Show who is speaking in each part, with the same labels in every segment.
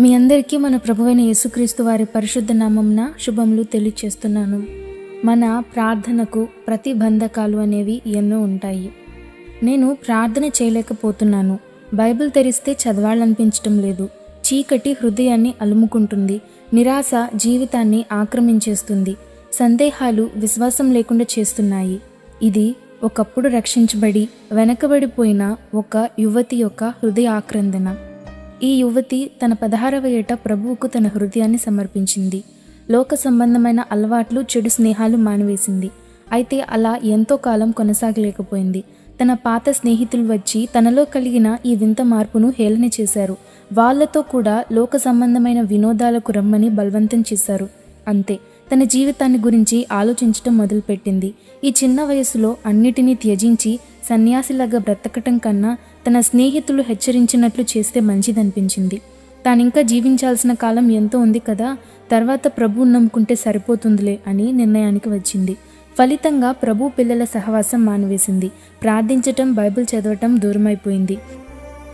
Speaker 1: మీ అందరికీ మన ప్రభువైన యేసుక్రీస్తు వారి పరిశుద్ధ నామమున శుభములు తెలియచేస్తున్నాను. మన ప్రార్థనకు ప్రతిబంధకాలు అనేవి ఎన్నో ఉంటాయి. నేను ప్రార్థన చేయలేకపోతున్నాను. బైబిల్ తెరిస్తే చదవాలనిపించటం లేదు. చీకటి హృదయాన్ని అలుముకుంటుంది. నిరాశ జీవితాన్ని ఆక్రమించేస్తుంది. సందేహాలు విశ్వాసం లేకుండా చేస్తున్నాయి. ఇది ఒకప్పుడు రక్షించబడి వెనకబడిపోయిన ఒక యువతి యొక్క హృదయ ఆక్రందన. ఈ యువతి తన 16వ ఏట ప్రభువుకు తన హృదయాన్ని సమర్పించింది. లోక సంబంధమైన అలవాట్లు, చెడు స్నేహాలు మానివేసింది. అయితే అలా ఎంతో కాలం కొనసాగలేకపోయింది. తన పాత స్నేహితులు వచ్చి తనలో కలిగిన ఈ వింత మార్పును హేళన చేశారు. వాళ్లతో కూడా లోక సంబంధమైన వినోదాలకు రమ్మని బలవంతం చేశారు. అంతే, తన జీవితాన్ని గురించి ఆలోచించటం మొదలుపెట్టింది. ఈ చిన్న వయసులో అన్నిటినీ త్యజించి సన్యాసిలాగా బ్రతకటం కన్నా తన స్నేహితులు హెచ్చరించినట్లు చేస్తే మంచిదనిపించింది. తానింకా జీవించాల్సిన కాలం ఎంతో ఉంది కదా, తర్వాత ప్రభువు నమ్ముకుంటే సరిపోతుందిలే అని నిర్ణయానికి వచ్చింది. ఫలితంగా ప్రభు పిల్లల సహవాసం మానివేసింది. ప్రార్థించటం, బైబిల్ చదవటం దూరమైపోయింది.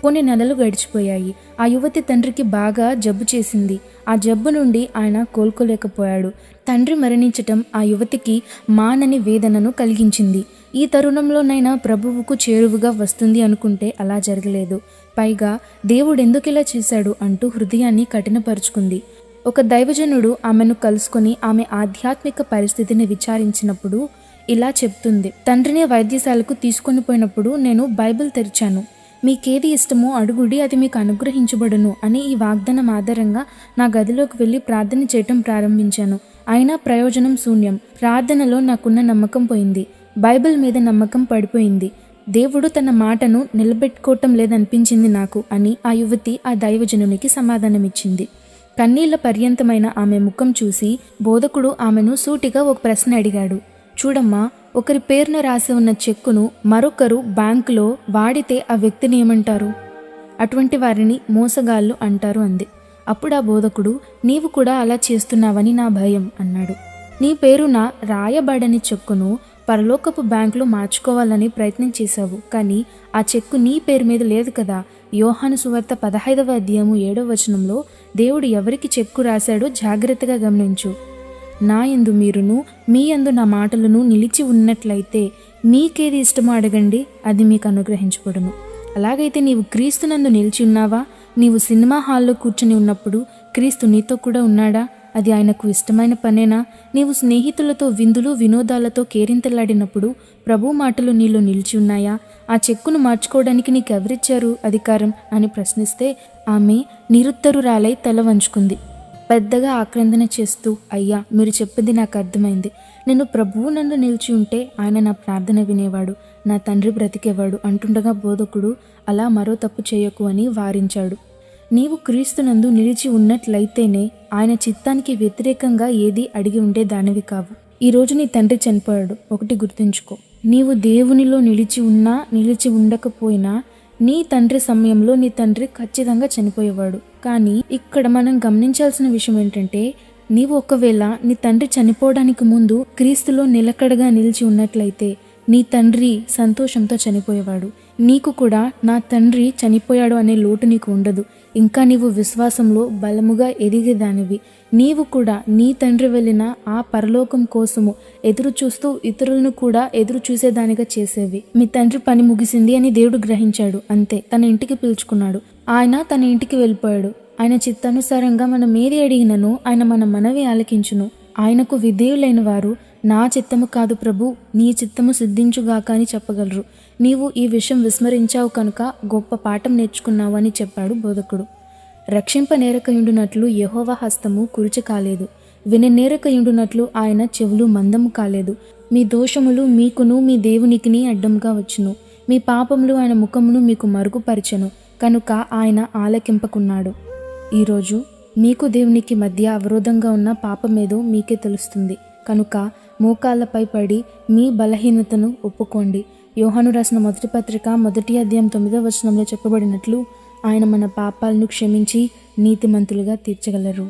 Speaker 1: కొన్ని నెలలు గడిచిపోయాయి. ఆ యువతి తండ్రికి బాగా జబ్బు చేసింది. ఆ జబ్బు నుండి ఆయన కోలుకోలేకపోయాడు. తండ్రి మరణించటం ఆ యువతికి మానని వేదనను కలిగించింది. ఈ తరుణంలోనైనా ప్రభువుకు చేరువుగా వస్తుంది అనుకుంటే అలా జరగలేదు. పైగా దేవుడు ఎందుకిలా చేశాడు అంటూ హృదయాన్ని కఠినపరుచుకుంది. ఒక దైవజనుడు ఆమెను కలుసుకొని ఆమె ఆధ్యాత్మిక పరిస్థితిని విచారించినప్పుడు ఇలా చెప్తుంది. తండ్రిని వైద్యశాలకు తీసుకొని పోయినప్పుడు నేను బైబిల్ తెరిచాను. మీకేది ఇష్టమో అడుగుడి, అది మీకు అనుగ్రహించబడును అని ఈ వాగ్దానం ఆధారంగా నా గదిలోకి వెళ్ళి ప్రార్థన చేయటం ప్రారంభించాను. అయినా ప్రయోజనం శూన్యం. ప్రార్థనలో నాకున్న నమ్మకం పోయింది. బైబిల్ మీద నమ్మకం పడిపోయింది. దేవుడు తన మాటను నిలబెట్టుకోవటం లేదనిపించింది నాకు అని ఆ యువతి ఆ దైవజనునికి సమాధానమిచ్చింది. కన్నీళ్ల పర్యంతమైన ఆమె ముఖం చూసి బోధకుడు ఆమెను సూటిగా ఒక ప్రశ్న అడిగాడు. చూడమ్మా, ఒకరి పేరున రాసి ఉన్న చెక్కును మరొకరు బ్యాంకులో వాడితే ఆ వ్యక్తిని ఏమంటారు? అటువంటి వారిని మోసగాళ్ళు అంటారు అంది. అప్పుడు ఆ బోధకుడు, నీవు కూడా అలా చేస్తున్నావని నా భయం అన్నాడు. నీ పేరున రాయబడని చెక్కును పరలోకపు బ్యాంకులో మార్చుకోవాలని ప్రయత్నం చేశావు, కానీ ఆ చెక్కు నీ పేరు మీద లేదు కదా. యోహాను సువార్త 15వ అధ్యాయము 7వ వచనంలో దేవుడు ఎవరికి చెక్కు రాశాడో జాగ్రత్తగా గమనించు. నా యందు మీరును మీ యందు నా మాటలను నిలిచి ఉన్నట్లయితే మీకేది ఇష్టమో అడగండి, అది మీకు అనుగ్రహించబడును. అలాగైతే నీవు క్రీస్తునందు నిలిచి ఉన్నావా? నీవు సినిమా హాల్లో కూర్చుని ఉన్నప్పుడు క్రీస్తు నీతో కూడా ఉన్నాడా? అది ఆయనకు ఇష్టమైన పనేనా? నీవు స్నేహితులతో విందులు వినోదాలతో కేరింతలాడినప్పుడు ప్రభు మాటలు నీలో నిలిచి ఉన్నాయా? ఆ చెక్కును మార్చుకోవడానికి నీకెవరిచ్చారు అధికారం అని ప్రశ్నిస్తే ఆమె నిరుత్తరురాలై తల వంచుకుంది. పెద్దగా ఆక్రందన చేస్తూ, అయ్యా, మీరు చెప్పింది నాకు అర్థమైంది. నేను ప్రభువు నందు నిలిచి ఉంటే ఆయన నా ప్రార్థన వినేవాడు, నా తండ్రి బ్రతికేవాడు అంటుండగా బోధకుడు అలా మరో తప్పు చేయకు అని వారించాడు. నీవు క్రీస్తునందు నిలిచి ఉన్నట్లయితేనే ఆయన చిత్తానికి వ్యతిరేకంగా ఏది అడిగి ఉండే దానివి కావు. ఈరోజు నీ తండ్రి చనిపోయాడు. ఒకటి గుర్తుంచుకో, నీవు దేవునిలో నిలిచి ఉన్నా నిలిచి ఉండకపోయినా నీ తండ్రి సమయంలో నీ తండ్రి ఖచ్చితంగా చనిపోయేవాడు. కానీ ఇక్కడ మనం గమనించాల్సిన విషయం ఏంటంటే, నీవు ఒకవేళ నీ తండ్రి చనిపోవడానికి ముందు క్రీస్తులో నిలకడగా నిలిచి ఉన్నట్లయితే నీ తండ్రి సంతోషంతో చనిపోయేవాడు. నీకు కూడా నా తండ్రి చనిపోయాడు అనే లోటు నీకు ఉండదు. ఇంకా నీవు విశ్వాసంలో బలముగా ఎదిగేదానివి. నీవు కూడా నీ తండ్రి వెళ్ళిన ఆ పరలోకం కోసము ఎదురు చూస్తూ ఇతరులను కూడా ఎదురు చూసేదానిగా చేసేవి. మీ తండ్రి పని ముగిసింది అని దేవుడు గ్రహించాడు. అంతే, తన ఇంటికి పిలుచుకున్నాడు. ఆయన తన ఇంటికి వెళ్ళిపోయాడు. ఆయన చిత్తానుసారంగా మనం ఏది అడిగినను ఆయన మన మనవి ఆలకించును. ఆయనకు విధేయులైన వారు నా చిత్తము కాదు ప్రభు, నీ చిత్తము సిద్ధించుగాక అని చెప్పగలరు. నీవు ఈ విషయం విస్మరించావు కనుక గొప్ప పాఠం నేర్చుకున్నావు అని చెప్పాడు బోధకుడు. రక్షింపనేరకయుండునట్లు యెహోవా హస్తము కురుచ కాలేదు, విననేరకయుండునట్లు ఆయన చెవులు మందము కాలేదు. మీ దోషములు మీకును మీ దేవునికిని అడ్డంగా వచ్చును. మీ పాపములు ఆయన ముఖమును మీకు మరుగుపరచెను కనుక ఆయన ఆలకింపకున్నాడు. ఈరోజు మీకు దేవునికి మధ్య అవరోధంగా ఉన్న పాపమేదో మీకే తెలుస్తుంది కనుక మోకాళ్ళపై పడి మీ బలహీనతను ఒప్పుకోండి. యోహాను రాసిన మొదటి పత్రిక 1వ అధ్యాయం 9వ వచనంలో చెప్పబడినట్లు ఆయన మన పాపాలను క్షమించి నీతిమంతులుగా తీర్చగలరు.